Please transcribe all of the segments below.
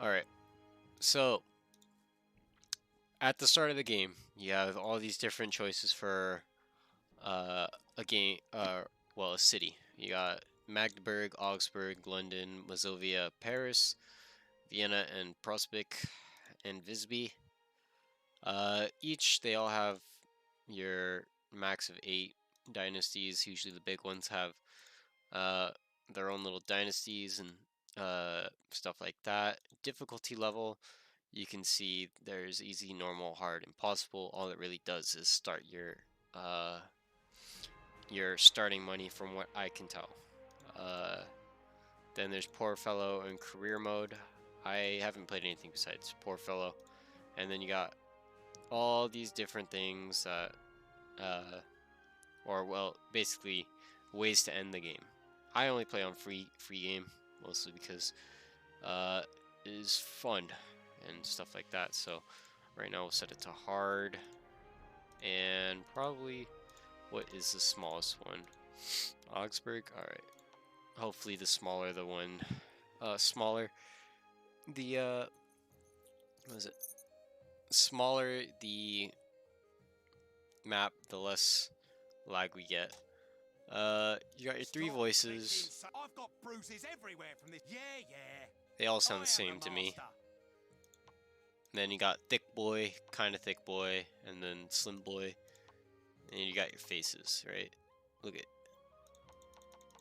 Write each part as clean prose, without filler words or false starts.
Alright, so at the start of the game, you have all these different choices for uh, a game, well, a city. You got Magdeburg, Augsburg, London, Mazovia, Paris, Vienna, and Prospeck, and Visby. Each, they all have your max of 8 dynasties. Usually the big ones have uh, their own little dynasties and stuff like that. Difficulty level, you can see there's easy, normal, hard, impossible. All it really does is start your starting money from what I can tell. Uh, then there's Poor Fellow and Career Mode. I haven't played anything besides Poor Fellow. And then you got all these different things that, or well, basically ways to end the game. I only play on free game mostly because it is fun and stuff like that. So right now we'll set it to hard, and probably what is the smallest one? Augsburg. All right. Hopefully the smaller the one, smaller the what is it? Smaller the map, the less lag we get. You got your 3 voices. I've got bruises everywhere from this. Yeah. They all sound the same to me. Then you got Thick Boy, kind of Thick Boy, and then Slim Boy. And you got your faces, right? Look at,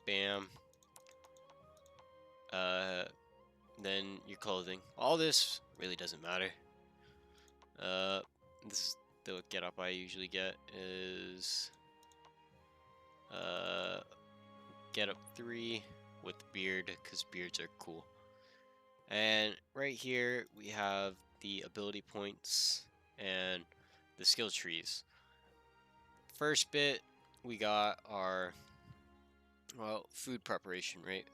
bam. Then your clothing. All this really doesn't matter. This is the get up I usually get is get up 3 with beard, because beards are cool. And right here we have the ability points and the skill trees. First bit, we got our, well, food preparation, right?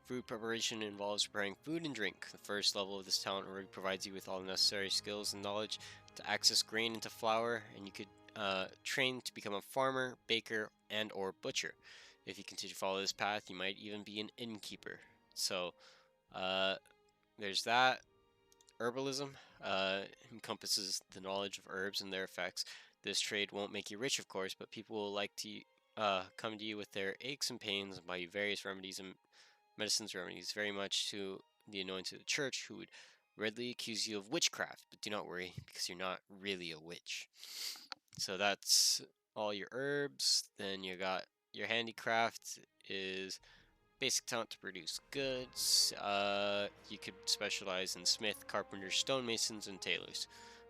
Food preparation involves preparing food and drink. The first level of this talent already provides you with all the necessary skills and knowledge to access grain into flour, and you could train to become a farmer, baker, and or butcher. If you continue to follow this path, you might even be an innkeeper. So there's that. Herbalism encompasses the knowledge of herbs and their effects. This trade won't make you rich, of course, but people will like to come to you with their aches and pains and buy you various remedies and remedies, very much to the annoyance of the church, who would readily accuse you of witchcraft. But do not worry, because you're not really a witch. So that's all your herbs. Then you got your handicraft is basic talent to produce goods. You could specialize in smith, carpenter, stonemasons, and tailors.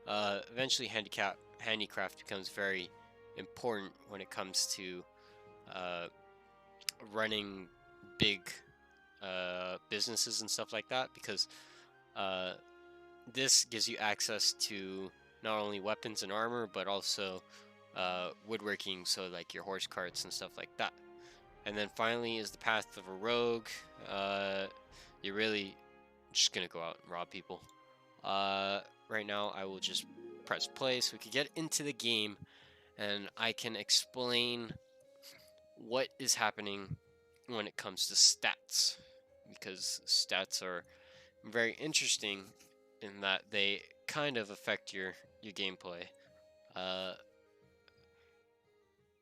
Eventually, handicraft becomes very important when it comes to running big businesses and stuff like that, because this gives you access to not only weapons and armor, but also woodworking, so like your horse carts and stuff like that. And then finally is the path of a rogue. You're really just gonna go out and rob people. Right now I will just press play so we can get into the game and I can explain what is happening when it comes to stats, because stats are very interesting in that they kind of affect your gameplay.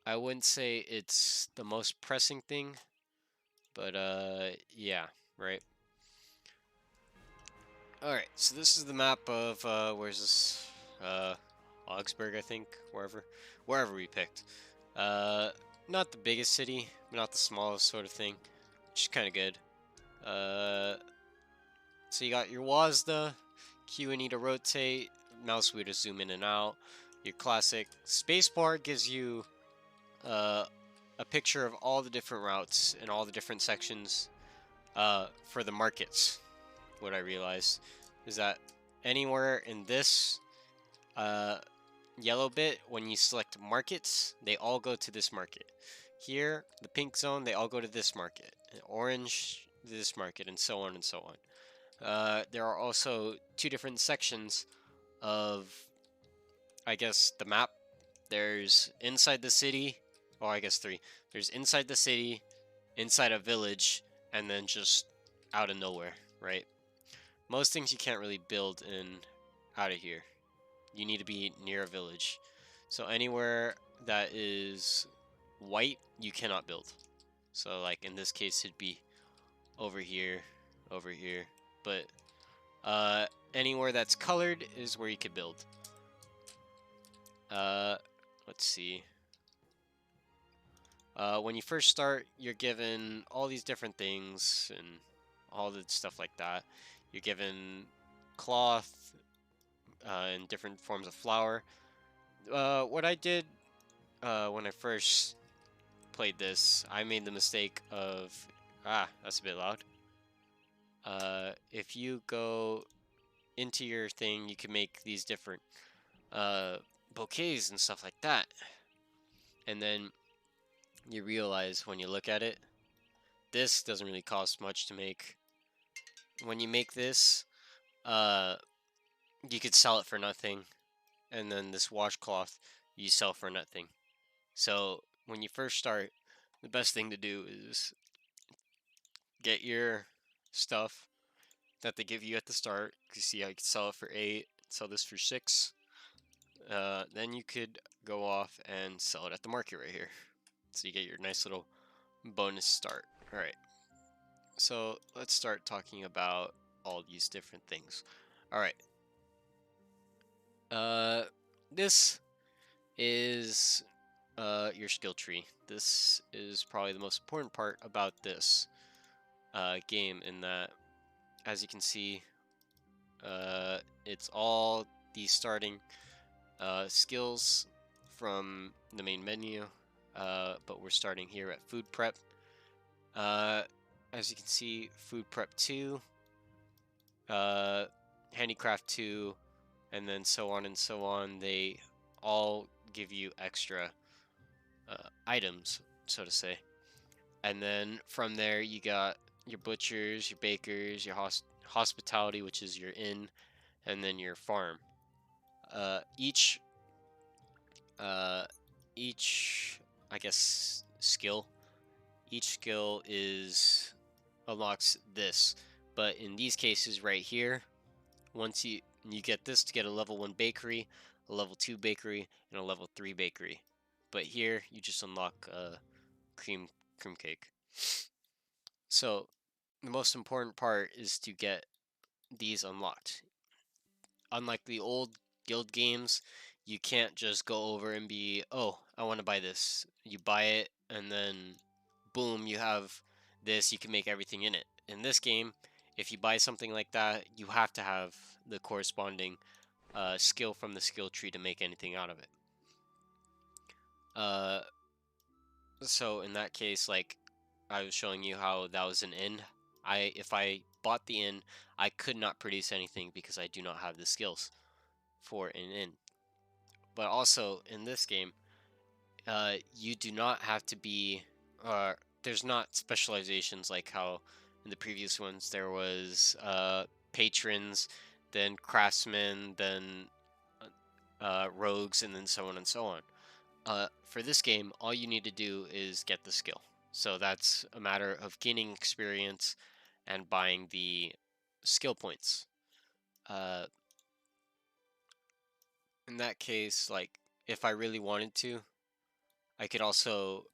I wouldn't say it's the most pressing thing, but yeah, right. Alright, so this is the map of where's this? Augsburg, I think, wherever we picked. Not the biggest city, but not the smallest sort of thing, which is kind of good. So you got your WASD, Q and E to rotate, mouse wheel to zoom in and out. Your classic spacebar gives you a picture of all the different routes and all the different sections for the markets. What I realized is that anywhere in this yellow bit, when you select markets, they all go to this market. Here, the pink zone, they all go to this market. Orange, this market, and so on and so on. There are also 2 different sections of, I guess, the map. There's inside the city, or I guess 3. There's inside the city, inside a village, and then just out of nowhere, right? most things you can't really build in out of here. You need to be near a village. So anywhere that is white, you cannot build. So like in this case, it'd be over here, over here. But anywhere that's colored is where you could build. Uh, let's see. When you first start, you're given all these different things and all the stuff like that. You're given cloth and different forms of flour. What I did when I first played this, I made the mistake of that's a bit loud. If you go into your thing, you can make these different bouquets and stuff like that, and then you realize when you look at it, this doesn't really cost much to make. When you make this, you could sell it for nothing, and then this washcloth you sell for nothing. So when you first start, the best thing to do is get your stuff that they give you at the start. You see, I could sell it for 8, sell this for 6. Then you could go off and sell it at the market right here. So you get your nice little bonus start. All right. So let's start talking about all these different things. All right. This is your skill tree. This is probably the most important part about this game, in that, as you can see, it's all the starting skills from the main menu, but we're starting here at food prep. As you can see, food prep 2, handicraft 2, and then so on and so on. They all give you extra items, so to say. And then from there, you got your butchers, your bakers, your hospitality, which is your inn, and then your farm. Each I guess skill. Each skill unlocks this, but in these cases right here, once you get this to get a level 1 bakery, a level 2 bakery, and a level 3 bakery. But here you just unlock cream cake. So the most important part is to get these unlocked. Unlike the old guild games, you can't just go over and be, oh, I want to buy this. You buy it, and then boom, you have this. You can make everything in it. In this game, if you buy something like that, you have to have the corresponding skill from the skill tree to make anything out of it. So in that case, like I was showing you how that was an inn. If I bought the inn, I could not produce anything because I do not have the skills for an inn. But also in this game, you do not have to be. There's not specializations like how in the previous ones there was patrons, then craftsmen, then rogues, and then so on and so on. For this game, all you need to do is get the skill. So that's a matter of gaining experience and buying the skill points. In that case, like if I really wanted to, I could also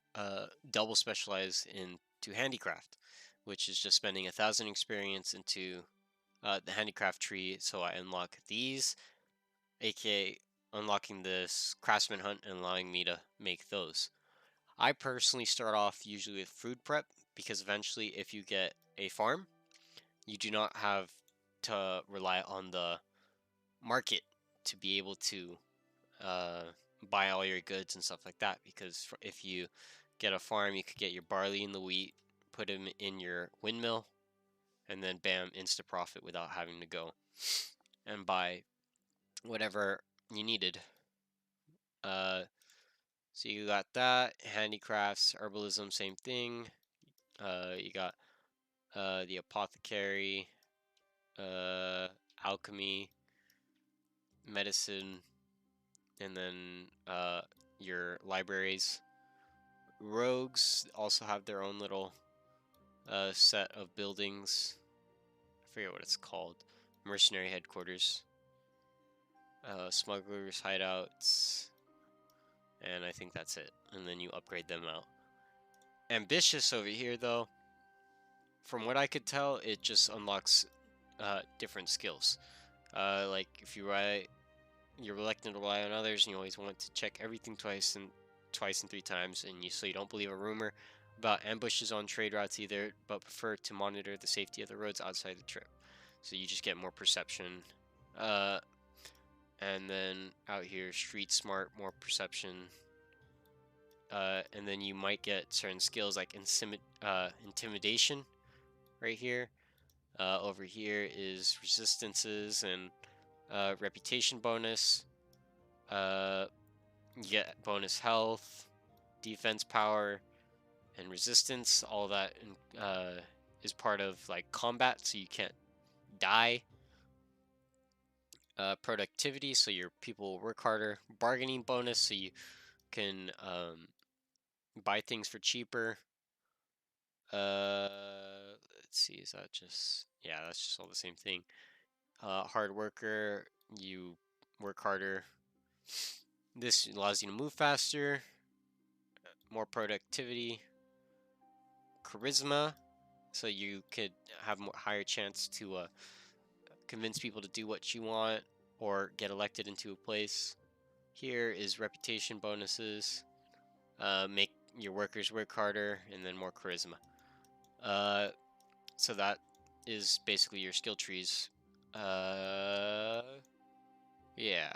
double specialize into handicraft, which is just spending 1,000 experience into the handicraft tree. So I unlock these, aka unlocking this craftsman hunt and allowing me to make those. I personally start off usually with food prep because eventually, if you get a farm, you do not have to rely on the market to be able to uh, buy all your goods and stuff like that. Because if you get a farm, you could get your barley and the wheat, put them in your windmill, and then bam, instant profit without having to go and buy whatever you needed. So you got that, handicrafts, herbalism, same thing. You got the apothecary, alchemy, medicine, and then your libraries. Rogues also have their own little set of buildings. I forget what it's called. mercenary headquarters, smugglers hideouts, and I think that's it. And then you upgrade them out. Ambitious over here, though, from what I could tell, it just unlocks different skills. Like if you're reluctant to rely on others, and you always want to check everything twice and 3 times, and so you don't believe a rumor about ambushes on trade routes either, but prefer to monitor the safety of the roads outside the trip. So you just get more perception. And then out here, street smart, more perception. And then you might get certain skills like intimidation right here. Over here is resistances and reputation bonus. You get bonus health, defense power, and resistance. All that is part of like combat, so you can't die. Productivity, so your people will work harder. Bargaining bonus, so you can buy things for cheaper. Let's see, is that just... yeah, that's just all the same thing. Hard worker, you work harder. This allows you to move faster, more productivity. Charisma, so you could have a higher chance to convince people to do what you want or get elected into a place. Here is reputation bonuses, make your workers work harder, and then more charisma. So that is basically your skill trees. Yeah.